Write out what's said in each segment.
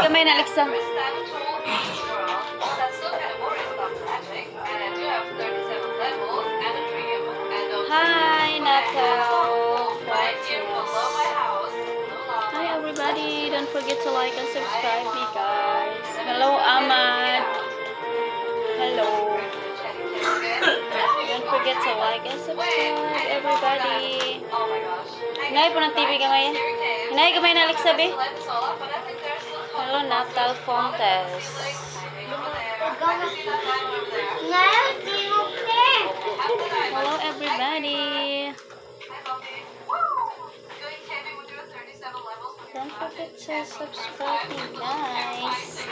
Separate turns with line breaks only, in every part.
kamay na Alexa. Hi, Natal. Hi, everybody. Don't forget to like and subscribe me, guys. Hello, Ahmad. Hello. Don't forget to like and subscribe, everybody. Hinay po ng TV kamay. Hinay kamay na Alexa, be. Hello, Natal Fontes. Hello, everybody. Don't forget to subscribe me, guys.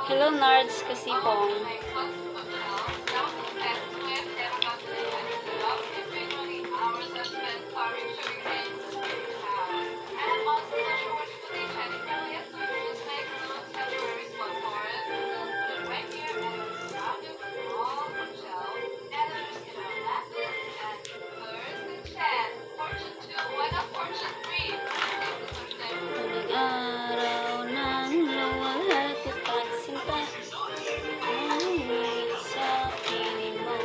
Hello, Nards Kasipong. Araw ng luwalhati pagsinta ay sa piling mo.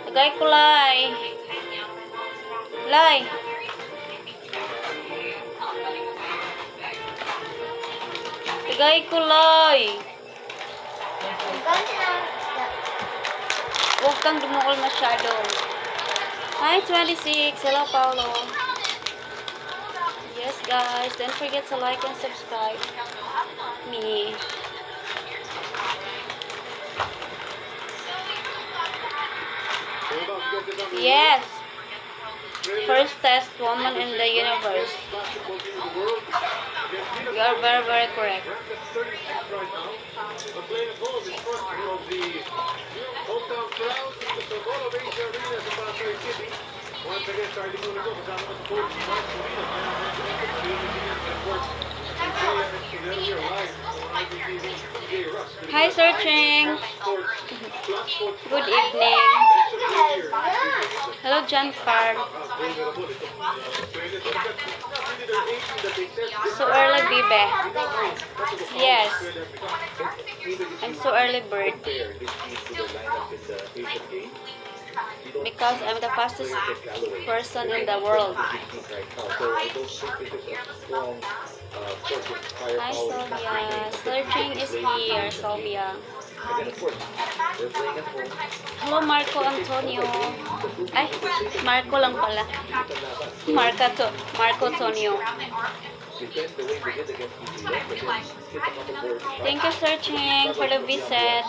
Tagay ko, Lai. Lai. Tagay ko, Lai. Huwag kang dumukol masyado. Hi, 26. Hello, Paulo. Yes, guys, don't forget to like and subscribe me. Yes, first test woman in the universe. You are very, very correct. Once again, starting muna ko, kasama ko sa coach, Mark Molina, Hi, Searching. Good evening. Hello, John Carr. So early, Bibe. Yes. I'm so early bird. Because I'm the fastest person in the world. Hi, Sylvia. Searching is here, Sylvia. Hello, Marco Antonio. Ay, Marco lang pala. Marco Antonio. Thank you, Searching, for the visit.